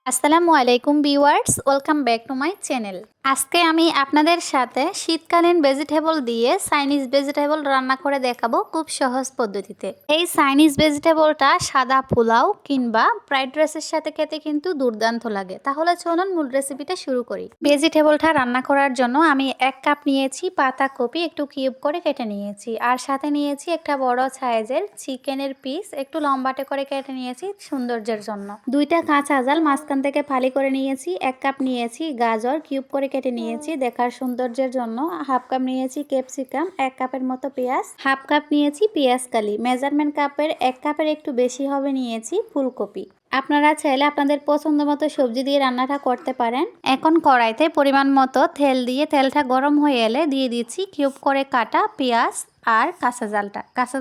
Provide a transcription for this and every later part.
আসসালামু আলাইকুম viewers, welcome back to my channel. আজকে আমি আপনাদের সাথে শীতকালীন ভেজিটেবল দিয়ে চাইনিজ ভেজিটেবল রান্না করে দেখাবো খুব সহজ পদ্ধতিতে। এই চাইনিজ ভেজিটেবলটা সাদা পোলাও কিংবা ফ্রাইড রাইসের সাথে খেতে কিন্তু দুর্দান্ত লাগে। তাহলে চলুন মূল রেসিপিটা শুরু করি। ভেজিটেবলটা রান্না করার জন্য আমি 1 কাপ নিয়েছি পাতাকপি, একটু কিউব করে কেটে নিয়েছি। আর সাথে নিয়েছি একটা বড় সাইজের চিকেনের পিস, একটু লম্বাটে করে কেটে নিয়েছি সৌন্দর্যের জন্য। 2টা কাঁচা ঝাল মাঝখান থেকে ফালি করে নিয়েছি। 1 কাপ নিয়েছি গাজর, কিউব করে কেটে নিয়েছি দেখার সৌন্দর্যের জন্য। হাফ কাপ নিয়েছি ক্যাপসিকাম, 1 কাপের মতো পেঁয়াজ, হাফ কাপ নিয়েছি পেঁয়াজ কালি, মেজারমেন্ট কাপের 1 কাপের একটু বেশি হবে নিয়েছি ফুলকপি। আপনারা চাইলে আপনাদের পছন্দ মতো সবজি দিয়ে রান্নাটা করতে পারেন। এখন কড়াইতে পরিমাণ মতো তেল দিয়ে তেলটা গরম হয়ে এলে দিয়ে দিচ্ছি কিউব করে কাটা পেঁয়াজ আর কাঁচা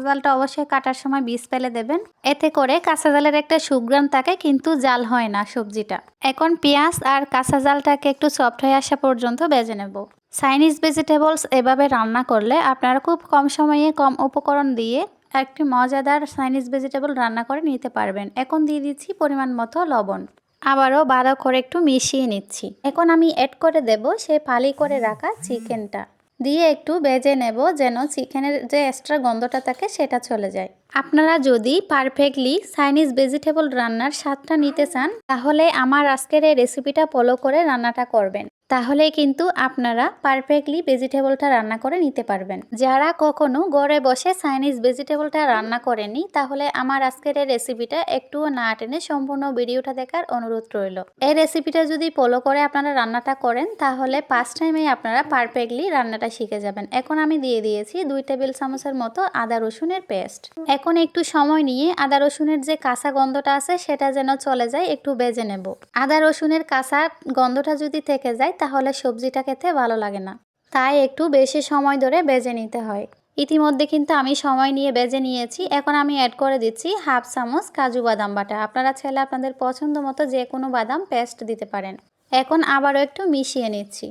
জালটা অবশ্যই কাটার সময় বীজ ফেলে দেবেন। এতে করে কাঁচা জালের একটা সুঘ্রাণ থাকে, কিন্তু জাল হয় না সবজিটা। এখন পেঁয়াজ আর কাঁচা জালটাকে একটু সফট হয়ে আসা পর্যন্ত ভেজে নেব। চাইনিজ ভেজিটেবলস এভাবে রান্না করলে আপনারা খুব কম সময়ে কম উপকরণ দিয়ে একটি মজাদার চাইনিজ ভেজিটেবল রান্না করে নিতে পারবেন। এখন দিয়ে দিচ্ছি পরিমাণ মতো লবণ, আবারও ভালো করে একটু মিশিয়ে নিচ্ছি। এখন আমি অ্যাড করে দেব সেই ফালি করে রাখা চিকেনটা, দিয়ে একটু ভেজে নেব যেন চিকেনের যে এক্সট্রা গন্ধটা থাকে সেটা চলে যায়। আপনারা যদি পারফেক্টলি চাইনিজ ভেজিটেবল রান্নার স্বাদটা নিতে চান, তাহলে আমার আজকের এই রেসিপিটা ফলো করে রান্নাটা করবেন। তাহলে কিন্তু আপনারা পারফেক্টলি ভেজিটেবলটা রান্না করে নিতে পারবেন। যারা কখনো ঘরে বসে চাইনিজ ভেজিটেবলটা রান্না করেনি, তাহলে আমার আজকের এই রেসিপিটা একটুও না টেনে সম্পূর্ণ ভিডিওটা দেখার অনুরোধ রইল। এই রেসিপিটা যদি ফলো করে আপনারা রান্নাটা করেন, তাহলে 5 টাইমে আপনারা পারফেক্টলি রান্নাটা শিখে যাবেন। এখন আমি দিয়ে দিয়েছি 2 টেবিল চামচের মতো আদা রসুনের পেস্ট। এখন একটু সময় নিয়ে আদা রসুনের যে কাঁচা গন্ধটা আছে সেটা যেন চলে যায় একটু ভেজে নেব। আদা রসুনের কাঁচা গন্ধটা যদি থেকে যায় তাহলে সবজিটা খেতে ভালো লাগে না, তাই একটু বেশি সময় ধরে ভেজে নিতে হয়। ইতিমধ্যে কিন্তু আমি সময় নিয়ে ভেজে নিয়েছি। এখন আমি অ্যাড করে দিচ্ছি হাফ চামচ কাজু বাদাম বাটা। আপনারা চাইলে আপনাদের পছন্দ মতো যে কোনো বাদাম পেস্ট দিতে পারেন। এখন আবারও একটু মিশিয়ে নিচ্ছি।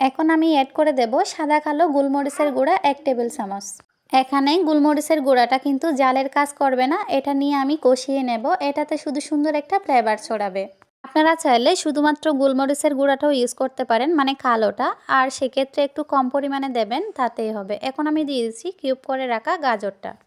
এখন আমি অ্যাড করে দেব সাদা কালো গোলমরিচের গুঁড়া 1 টেবিল চামচ। এখানে গোলমরিচের গুঁড়াটা কিন্তু জালের কাজ করবে না, এটা নিয়ে আমি কষিয়ে নেব। এটাতে শুধু সুন্দর একটা ফ্লেভার ছড়াবে। আপনারা চাইলে শুধুমাত্র গোলমরিচের গুঁড়াটাও ইউজ করতে পারেন, মানে কালোটা, আর সেক্ষেত্রে একটু কম পরিমাণে দেবেন, তাতেই হবে। এখন আমি দিয়ে দিচ্ছি কিউব করে রাখা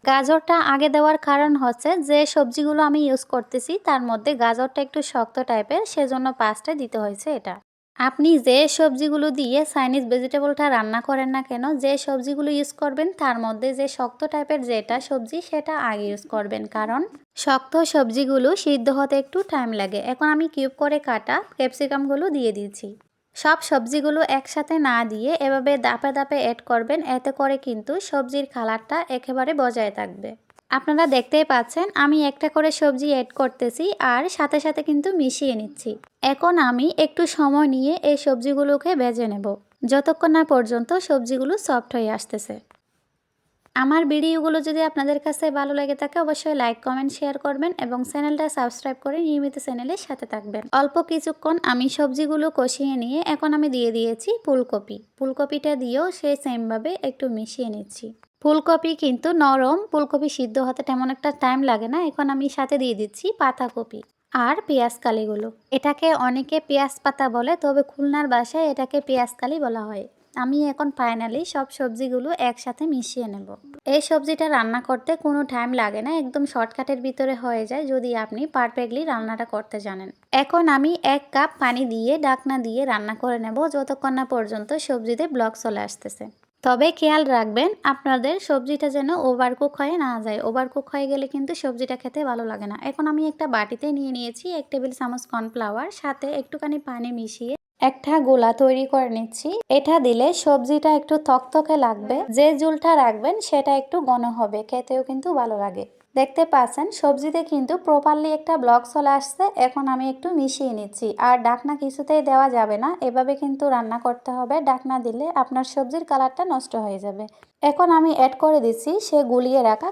গাজরটা আগে দেওয়ার কারণ হচ্ছে যে সবজিগুলো আমি ইউজ করতেছি তার মধ্যে গাজরটা একটু শক্ত টাইপের, সেজন্য 5টা দিতে হয়েছে এটা। আপনি যে সবজিগুলো দিয়ে চাইনিজ ভেজিটেবলটা রান্না করেন না কেন, যে সবজিগুলো ইউজ করবেন তার মধ্যে যে শক্ত টাইপের যেটা সবজি সেটা আগে ইউজ করবেন, কারণ শক্ত সবজিগুলো সিদ্ধ হতে একটু টাইম লাগে। এখন আমি কিউব করে কাটা ক্যাপসিকামগুলো দিয়ে দিয়েছি। সব সবজিগুলো একসাথে না দিয়ে এভাবে দাপে দাপে অ্যাড করবেন, এতে করে কিন্তু সবজির কালারটা একেবারে বজায় থাকবে। আপনারা দেখতেই পাচ্ছেন আমি একটা করে সবজি অ্যাড করতেছি আর সাথে সাথে কিন্তু মিশিয়ে নিচ্ছি। এখন আমি একটু সময় নিয়ে এই সবজিগুলোকে ভেজে নেব, যতক্ষণ না পর্যন্ত সবজিগুলো সফট হয়ে আসতেছে। আমার ভিডিওগুলো যদি আপনাদের কাছে ভালো লাগে থাকে, অবশ্যই লাইক কমেন্ট শেয়ার করবেন এবং চ্যানেলটা সাবস্ক্রাইব করে নিয়মিত চ্যানেলের সাথে থাকবেন। অল্প কিছুক্ষণ আমি সবজিগুলো কষিয়ে নিয়ে এখন আমি দিয়ে দিয়েছি ফুলকপিটা দিয়েও সেই সেমভাবে একটু মিশিয়ে নিচ্ছি। ফুলকপি কিন্তু নরম, ফুলকপি সিদ্ধ হতে তেমন একটা টাইম লাগে না। এখন আমি সাথে দিয়ে দিচ্ছি পাতাকপি আর পেঁয়াজ কালিগুলো। এটাকে অনেকে পেঁয়াজ পাতা বলে, তবে খুলনার ভাষায় এটাকে পেঁয়াজ কালি বলা হয়। আমি এখন ফাইনালি সব সবজিগুলো একসাথে মিশিয়ে নেব। এই সবজিটা রান্না করতে কোনো টাইম লাগে না, একদম শর্টকাটের ভিতরে হয়ে যায় যদি আপনি পারফেক্টলি রান্নাটা করতে জানেন। এখন আমি 1 কাপ পানি দিয়ে ঢাকনা দিয়ে রান্না করে নেব যতক্ষণ না পর্যন্ত সবজিতে ব্লক চলে আসতেছে। তবে খেয়াল রাখবেন আপনাদের সবজিটা যেন ওভারকুক হয়ে না যায়। ওভারকুক হয়ে গেলে কিন্তু সবজিটা খেতে ভালো লাগে না। এখন আমি একটা বাটিতে নিয়ে নিয়েছি 1 টেবিল চামচ কর্নফ্লাওয়ার, সাথে একটুখানি পানি মিশিয়ে একটা গোলা তৈরি করে নিচ্ছি। এটা দিলে সবজিটা একটু থকথকে লাগবে, যে ঝোলটা রাখবেন সেটা একটু ঘন হবে, খেতেও কিন্তু ভালো লাগে। দেখতে পাচ্ছেন সবজিতে কিন্তু প্রপারলি একটা ব্লক চলে আসছে। এখন আমি একটু মিশিয়ে নিচ্ছি, আর ঢাকনা কিছুতেই দেওয়া যাবে না, এভাবে কিন্তু রান্না করতে হবে। ঢাকনা দিলে আপনার সবজির কালারটা নষ্ট হয়ে যাবে। এখন আমি অ্যাড করে দিচ্ছি সে গুলিয়ে রাখা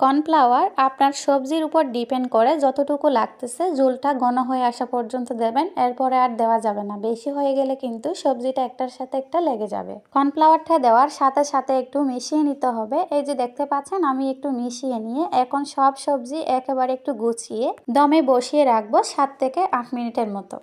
কর্নফ্লাওয়ার আপনার সবজির উপর ডিপেন্ড করে, যতটুকু লাগতেছে ঝোলটা ঘন হয়ে আসা পর্যন্ত দেবেন, এরপরে আর দেওয়া যাবে না। বেশি হয়ে গেলে কিন্তু সবজিটা একটার সাথে একটা লেগে যাবে। কর্নফ্লাওয়ারটা দেওয়ার সাথে সাথে একটু মিশিয়ে নিতে হবে। এই যে দেখতে পাচ্ছেন আমি একটু মিশিয়ে নিয়ে নিয়ে এখন সব সবজি একেবারে একটু গুছিয়ে দমে বসিয়ে রাখবো 7 থেকে 8 মিনিটের মতো।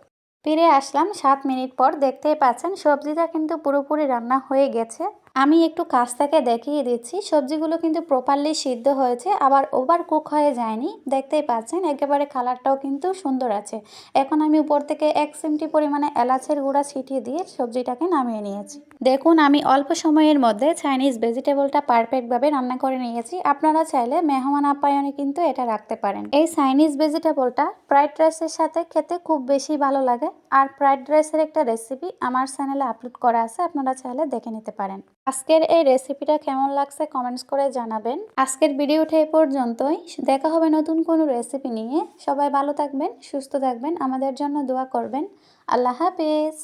ফিরে আসলাম 7 মিনিট পর। দেখতেই পাচ্ছেন সবজিটা কিন্তু পুরোপুরি রান্না হয়ে গেছে। আমি একটু কাছ থেকে দেখিয়ে দিচ্ছি, সবজিগুলো কিন্তু প্রপারলি সিদ্ধ হয়েছে, আবার ওভার কুক হয়ে যায়নি। দেখতেই পাচ্ছেন একেবারে কালারটাও কিন্তু সুন্দর আছে। এখন আমি উপর থেকে 1 চিমটি পরিমাণে এলাচের গুঁড়া ছিটিয়ে দিয়ে সবজিটাকে নামিয়ে নিয়েছি। দেখুন আমি অল্প সময়ের মধ্যে চাইনিজ ভেজিটেবলটা পারফেক্টভাবে রান্না করে নিয়েছি। আপনারা চাইলে মেহমান আপ্যায়নে কিন্তু এটা রাখতে পারেন। এই চাইনিজ ভেজিটেবলটা ফ্রাইড রাইসের সাথে খেতে খুব বেশি ভালো লাগে। আর ফ্রাইড রাইসের একটা রেসিপি আমার চ্যানেলে আপলোড করা আছে, আপনারা চাইলে দেখে নিতে পারেন। আজকের এই রেসিপিটা কেমন লাগছে কমেন্টস করে জানাবেন। আজকের ভিডিওটা এই পর্যন্তই। দেখা হবে নতুন কোনো রেসিপি নিয়ে। সবাই ভালো থাকবেন, সুস্থ থাকবেন, আমাদের জন্য দোয়া করবেন। আল্লাহ হাফেজ।